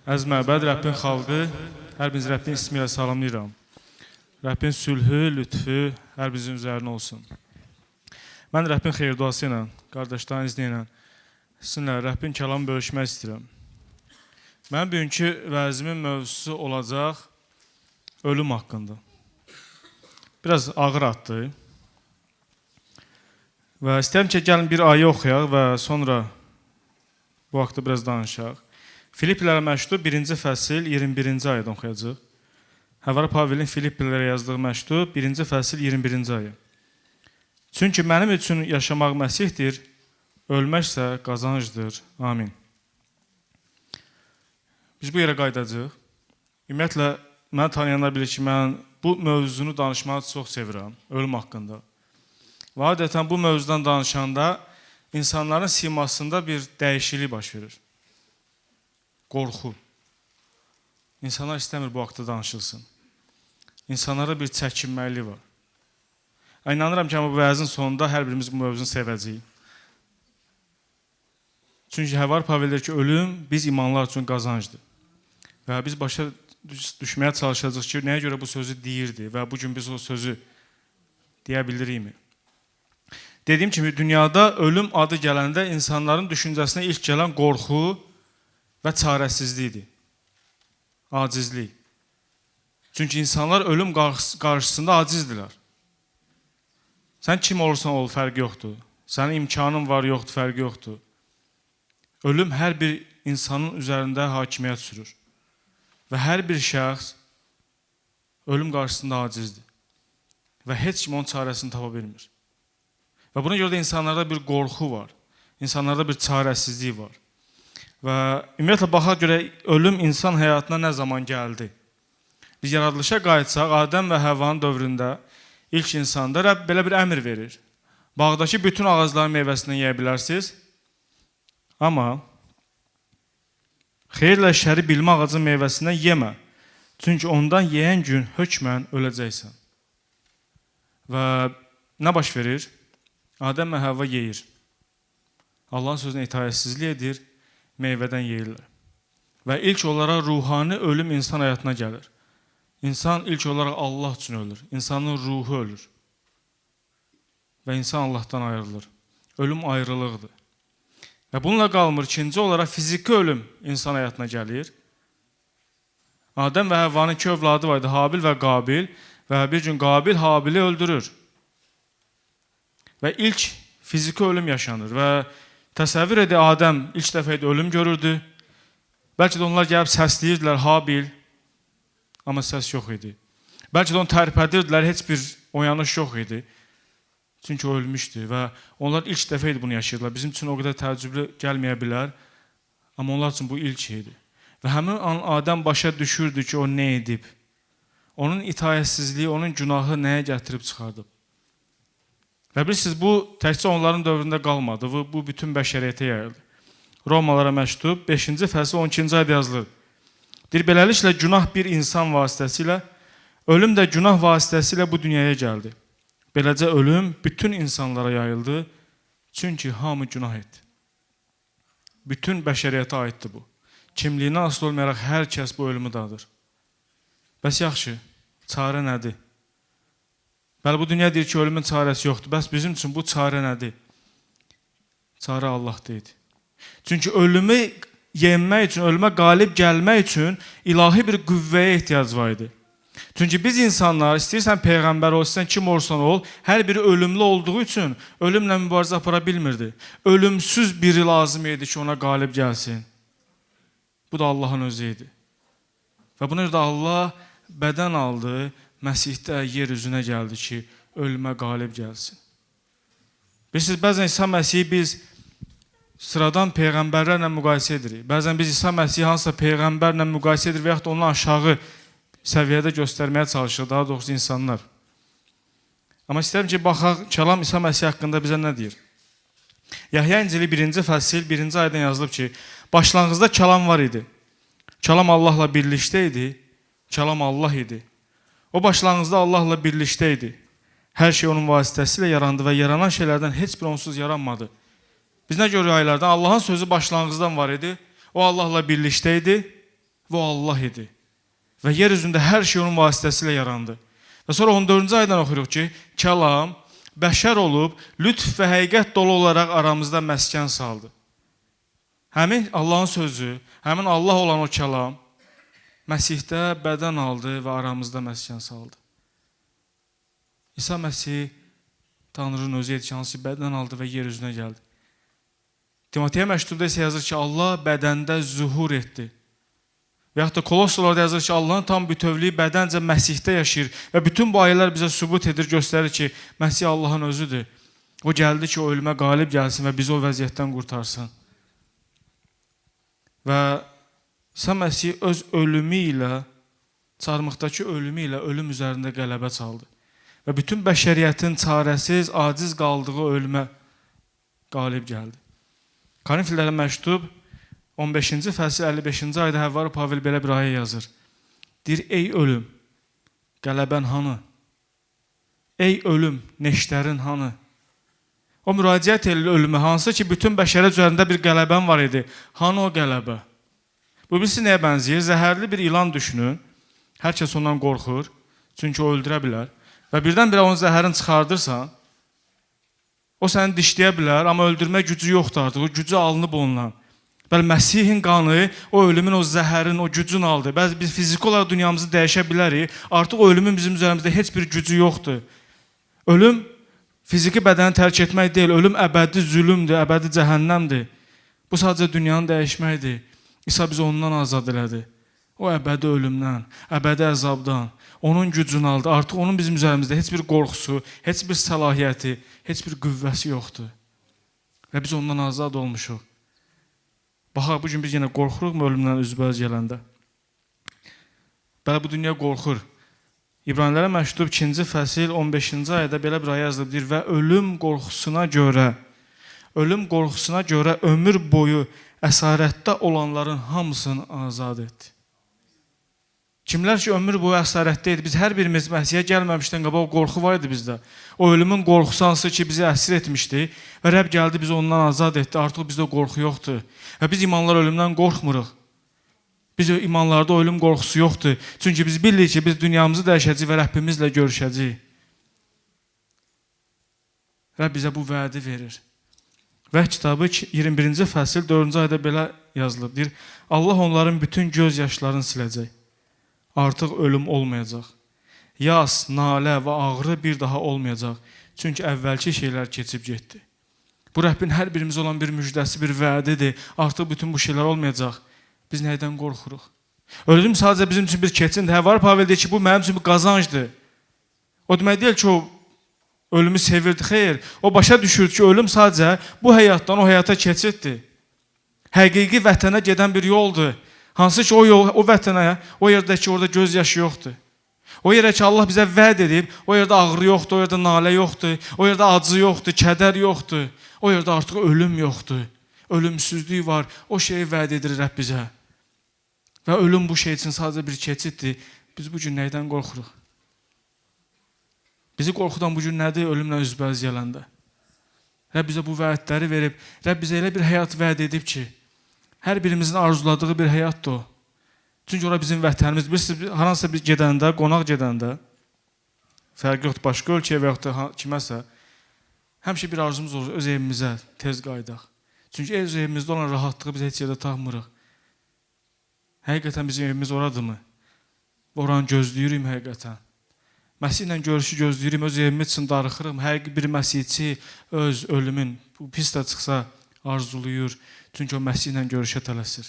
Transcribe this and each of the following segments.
Əziz məbəd, Rəbbin xalqı, hər biriniz Rəbbin ismi ilə salamlayıram. Rəbbin sülhü, lütfü hər birinizin üzərinə olsun. Mən Rəbbin xeyirduası ilə, qardaşların izni ilə sizinlə Rəbbin kəlamı bölüşmək istəyirəm. Mənim bugünkü vəzimin mövzusu olacaq ölüm haqqında. Biraz ağır addır. Və istəyirəm ki, gəlin bir ayə oxuyaq və sonra bu haqda biraz danışaq. Filippilərə məktub 1-ci fəsil 21-ci ayədən oxuyacaq. Həvvar Pavelin Filippilərə yazdığı məktub 1-ci fəsil 21-ci ayə. Çünki mənim üçün yaşamaq Məsihdir, ölməksə qazancdır. Amin. Biz bu yerə qayıdacağıq. Ümumiyyətlə, məni tanıyanlar bilir ki, mən bu mövzunu danışmağı çox sevirəm, ölüm haqqında. Və adətən bu mövzudan danışanda insanların simasında bir dəyişiklik baş verir. Qorxu. İnsanlar istəmir bu haqda danışılsın. İnsanlara bir çəkinməli var. İnanıram ki, bu vəzin sonunda hər birimiz bu mövzunu sevəcəyik. Çünki Həvvar Pavel deyir ki, ölüm biz imanlar üçün qazancdır. Və biz başa düşməyə çalışacağıq ki, nəyə görə bu sözü deyirdi və bugün biz o sözü deyə bilirikmi? Dediyim kimi, dünyada ölüm adı gələndə insanların düşüncəsinə ilk gələn qorxu və çarəsizlikdir. Acizlik. Çünki insanlar ölüm qarşısında acizdirlər. Sən kim olursan ol, fərqi yoxdur. Sənin imkanın var, yoxdur, fərqi yoxdur. Ölüm hər bir insanın üzərində hakimiyyət sürür. Və hər bir şəxs ölüm qarşısında acizdir. Və heç kim onun çarəsini tapa bilmir. Və buna görə də insanlarda bir qorxu var. İnsanlarda bir çarəsizlik var. Və ümumiyyətlə, baxaq görə ölüm insan həyatına nə zaman gəldi? Biz yaradılışa qayıtsaq, Adəm və Həvvanın dövründə ilk insanda Rəbb belə bir əmr verir. Bağdakı bütün ağacların meyvəsindən yeyə bilərsiniz. Amma xeyirlə şəri bilmə ağacın meyvəsindən yemə. Çünki ondan yeyən gün hökmən öləcəksən. Və nə baş verir? Adəm və Həvva yeyir. Allahın sözünə itaətsizlik edir, meyvədən yeyirlər. Və ilk olaraq ruhani ölüm insan həyatına gəlir. İnsan ilk olaraq Allah üçün ölür. İnsanın ruhu ölür. Və insan Allahdan ayrılır. Ölüm ayrılıqdır. Və bununla qalmır, ikinci olaraq fiziki ölüm insan həyatına gəlir. Adəm və Həvvanın iki övladı vardı, Habil və Qabil. Və bir gün Qabil Habili öldürür. Və ilk fiziki ölüm yaşanır. Və təsəvvür edir, Adəm ilk dəfə ölüm görürdü. Bəlkə də onlar gəlib səsləyirdilər Habil, amma səs yox idi. Bəlkə də onu tərpədirdilər, heç bir oyanış yox idi. Çünki o ölmüşdü və onlar ilk dəfə bunu yaşayırdılar. Bizim üçün o qədər təəccüblü gəlməyə bilər, amma onlar üçün bu ilk idi. Və həmin an Adəm başa düşürdü ki, o nə edib? Onun itaətsizliyi, onun günahı nəyə gətirib çıxardıb? Və bilirsiniz, bu təkcə onların dövründə qalmadı, bu bütün bəşəriyyətə yayıldı. Romalara məktub 5-ci fəsil 12-ci ayədə yazılır. Deyir, beləliklə günah bir insan vasitəsilə, ölüm də günah vasitəsilə bu dünyaya gəldi. Beləcə ölüm bütün insanlara yayıldı, çünki hamı günah etdi. Bütün bəşəriyyətə aiddir bu. Kimliyinə asılı olmayaraq hər kəs bu ölümü dadır. Bəs yaxşı, çarə nədir? Bəli, bu dünya deyir ki, ölümün çarəsi yoxdur. Bəs bizim üçün bu çarə nədir? Çarə Allah'da idi. Çünki ölümü yenmək üçün, ölümə qalib gəlmək üçün ilahi bir qüvvəyə ehtiyac var idi. Çünki biz insanlar, istəyirsən peyğəmbər ol, istəyirsən kim olsan ol, hər biri ölümlü olduğu üçün ölümlə mübarizə apara bilmirdi. Ölümsüz biri lazım idi ki, ona qalib gəlsin. Bu da Allahın özü idi. Və buna görə də Allah bədən aldı, Məsihdə yer üzünə gəldi ki, ölümə qalib gəlsin. Bilirsiniz, bəzən İsa Məsihi biz sıradan peyğəmbərlərlə müqayisə edirik. Bəzən biz İsa Məsihi hansısa peyğəmbərlə müqayisə edirik və yaxud da ondan aşağı səviyyədə göstərməyə çalışır, daha doğrusu insanlar. Amma istəyirəm ki, baxaq, kəlam İsa Məsih haqqında bizə nə deyir? Yahya İncili 1-ci fəsil 1-ci ayədən yazılıb ki, başlanğıcda kəlam var idi. Kəlam Allahla birlikdə idi, kəlam Allah idi. O başlanğıcda Allahla birlikdə idi. Hər şey onun vasitəsilə yarandı və yaranan şeylərdən heç bir onsuz yaranmadı. Biz nə görürük aylardan? Allahın sözü başlanğıcdan var idi. O Allahla birlikdə idi. və o Allah idi. Və yer üzündə hər şey onun vasitəsilə yarandı. Və sonra 14-cü aydan oxuyuruq ki, kəlam bəşər olub, lütf və həqiqət dolu olaraq aramızda məskən saldı. Həmin Allahın sözü, həmin Allah olan o kəlam Məsihdə bədən aldı və aramızda məskən saldı. İsa Məsih Tanrının özü idi ki, hansı bədən aldı və yer üzünə gəldi. Timoteyə məktubda isə yazır ki, Allah bədəndə zuhur etdi. Və yaxud da Kolossalarda yazır ki, Allahın tam bütövlüyü bədəncə Məsihdə yaşayır və bütün bu ayələr bizə sübut edir, göstərir ki, Məsih Allahın özüdür. O gəldi ki, o ölümə qalib gəlsin və bizi o vəziyyətdən qurtarsın. Və İsa Məsih öz ölümü ilə, çarmıqdakı ölümü ilə ölüm üzərində qələbə çaldı. Və bütün bəşəriyyətin çarəsiz, aciz qaldığı ölümə qalib gəldi. Korinfillərə məktub 15-ci fəsil 55-ci ayda Həvvar Pavel belə bir ayə yazır. Deyir, ey ölüm, qələbən hanı? Ey ölüm, neştərin hanı? O müraciət edir ölümə, hansı ki, bütün bəşəriyyət üzərində bir qələbən var idi. Hanı o qələbə? Bu birisi nəyə bənzəyir? Zəhərli bir ilan düşünün. Hər kəs ondan qorxur, çünki o öldürə bilər. Və birdən-birə onun zəhərini çıxardırsan, o səni dişləyə bilər, amma öldürmə gücü yoxdur artıq, o gücü alınıb ondan. Bəli, Məsihin qanı o ölümün, o zəhərin, o gücünü aldı. Bəzi biz fiziki olaraq dünyamızı dəyişə bilərik, artıq o ölümün bizim üzərimizdə heç bir gücü yoxdur. Ölüm fiziki bədəni tərk etmək deyil, ölüm əbədi zülümdür, əbədi cəhənnəmdir. Bu sadəcə dünyanı dəyişməkdir. İsa bizi ondan azad elədi. O əbədi ölümdən, əbədi əzabdan, onun gücünü aldı. Artıq onun bizim üzərimizdə heç bir qorxusu, heç bir səlahiyyəti, heç bir qüvvəsi yoxdur. Və biz ondan azad olmuşuq. Baxaq, bugün biz yenə qorxuruqmu ölümdən üzbəüz gələndə? Bəli, bu dünya qorxur. İbranilərə məktub 2-ci fəsil 15-ci ayədə belə bir ayə yazılıb deyir və ölüm qorxusuna görə ömür boyu əsarətdə olanların hamısını azad etdi. Kimlər ki ömür boyu əsarətdə idi, biz hər birimiz Məsihə gəlməmişdən qabaq o qorxu var idi bizdə. O ölümün qorxusu hansı ki bizi əsir etmişdi və Rəbb gəldi bizi ondan azad etdi. Artıq bizdə qorxu yoxdur. Və biz imanlar ölümdən qorxmuruq. Biz imanlarda ölüm qorxusu yoxdur. Çünki biz bilirik ki biz dünyamızı dəyişəcəyik və Rəbbimizlə görüşəcəyik. Rəbb bizə bu vədi verir. Və kitabı 21-ci fəsil 4-cü ayda belə yazılıb. Deyir, Allah onların bütün göz yaşlarını siləcək. Artıq ölüm olmayacaq. Yas, nalə və ağrı bir daha olmayacaq. Çünki əvvəlki şeylər keçib getdi. Bu Rəbbin hər birimiz olan bir müjdəsi, bir vədidir. Artıq bütün bu şeylər olmayacaq. Biz nəydən qorxuruq? Ölüm sadəcə bizim üçün bir keçindir. Həvvar Pavel deyir ki, bu mənim üçün bir qazancdır. O demək deyil ki, o ölümü sevirdi. Xeyr, o başa düşürdü ki, ölüm sadəcə bu həyatdan o həyata keçiddir. Həqiqi vətənə gedən bir yoldur. Hansı ki, o vətənə, o yerdə ki, orada göz yaşı yoxdur. O yerə ki, Allah bizə vəd edib, o yerdə ağrı yoxdur, o yerdə nalə yoxdur, o yerdə acı yoxdur, kədər yoxdur. O yerdə artıq ölüm yoxdur. Ölümsüzlük var. O şeyi vəd edir Rəbb bizə. Və ölüm bu şey üçün sadəcə bir keçiddir. Biz bugün nəydən qorxuruq? Bizi qorxudan bugün nədir? Ölümlə üzbəüz gələndə. Rəbb bizə bu vədləri verib, Rəbb bizə elə bir həyat vəd edib ki, hər birimizin arzuladığı bir həyatdır o. Çünki ora bizim vətənimiz. Bilirsiniz, haransa bir gedəndə, qonaq gedəndə, fərqi yoxdur, başqa ölkəyə və yaxud da kiməsə, həmişə bir arzumuz olur, öz evimizə tez qaydaq. Çünki öz evimizdə olan rahatlığı biz heç yerdə tapmırıq. Həqiqətən bizim evimiz oradırmı? Oranı gözləyirik həqiqətən. Məsihlə görüşü gözləyirik, öz evimiz üçün darıxırıq. Hər bir məsihçi öz ölümün, bu pis də çıxsa arzuluyur. Çünki o Məsihlə görüşə tələsir.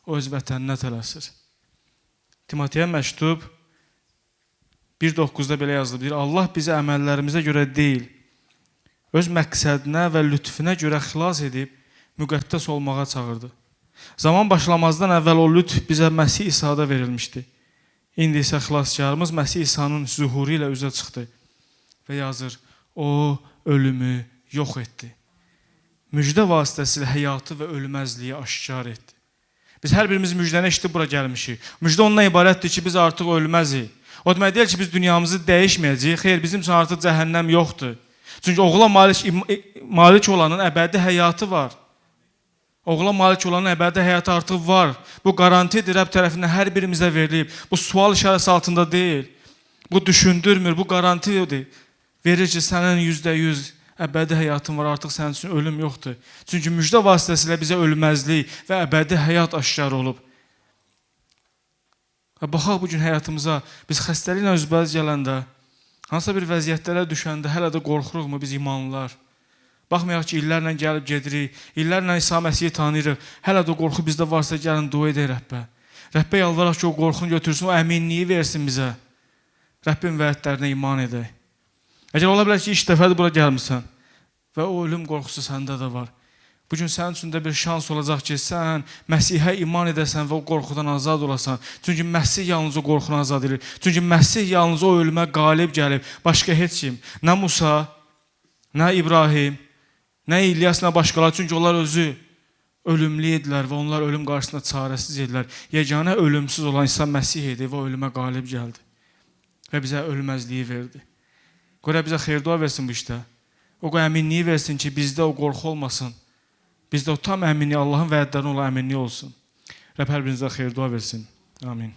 O öz vətəninə tələsir. Timoteyə məktub 1:9-da belə yazılıb. Deyir, Allah bizi əməllərimizə görə deyil, öz məqsədinə və lütfüne görə xilas edib, müqəddəs olmağa çağırdı. Zaman başlamazdan əvvəl o lütf bizə Məsih İsa'da verilmişdi. İndi isə xilaskarımız Məsih İsa'nın zuhuru ilə üzə çıxdı. Və yazır, o ölümü yox etdi. Müjdə vasitəsilə həyatı və ölməzliyi aşkar etdi. Biz hər birimiz müjdəni eşitib bura gəlmişik. Müjdə ondan ibarətdir ki, biz artıq ölməzik. O demək deyil ki, biz dünyamızı dəyişməyəcəyik. Xeyr, bizim üçün artıq cəhənnəm yoxdur. Çünki oğula malik olanın əbədi həyatı var. Oğula malik olan əbədi həyat artıq var. Bu garantidir, Rəbb tərəfindən hər birimizə verilib. Bu sual işarəsi altında deyil. Bu düşündürmür, bu garantidir. Verir ki, sənin %100 əbədi həyatın var, artıq sənin üçün ölüm yoxdur. Çünki müjdə vasitəsilə bizə ölməzlik və əbədi həyat aşkar olub. Baxaq bugün həyatımıza, biz xəstəliklə üzbəyiz gələndə, hansısa bir vəziyyətlərə düşəndə hələ də qorxuruqmu biz imanlılar? Baxmayaq ki, illərlə gəlib gedirik, illərlə İsa Məsihi tanıyırıq, hələ də qorxu bizdə varsa gəlin dua edək Rəbbə. Rəbbə yalvaraq ki, o qorxunu götürsün, o əminliyi versin bizə. Rəbbin vədlərinə iman edək. Əgər ola bilər ki, ilk dəfədir bura gəlmirsən və o ölüm qorxusu səndə də var. Bugün sənin üçün də bir şans olacaq ki, sən Məsihə iman edəsən və o qorxudan azad olasan. Çünki Məsih yalnız o qorxunu azad edir. Çünki Məsih yalnız o ölümə qalib gəlib. Başqa heç kim. Nə Musa, nə İbrahim, nə İlyas, nə başqaları. Çünki onlar özü ölümlü idilər və onlar ölüm qarşısında çarəsiz idilər. Yeganə ölümsüz olan İsa Məsih idi və o ölümə qalib gəldi. Və bizə ölməzliyi verdi. Qoy bizə xeyir dua versin bu işdə. O əminliyi versin ki, bizdə o qorxu olmasın. Bizdə o tam əminlik, Allahın vədlərinə olan əminlik olsun. Rəbb hər birinizə xeyir dua versin. Amin.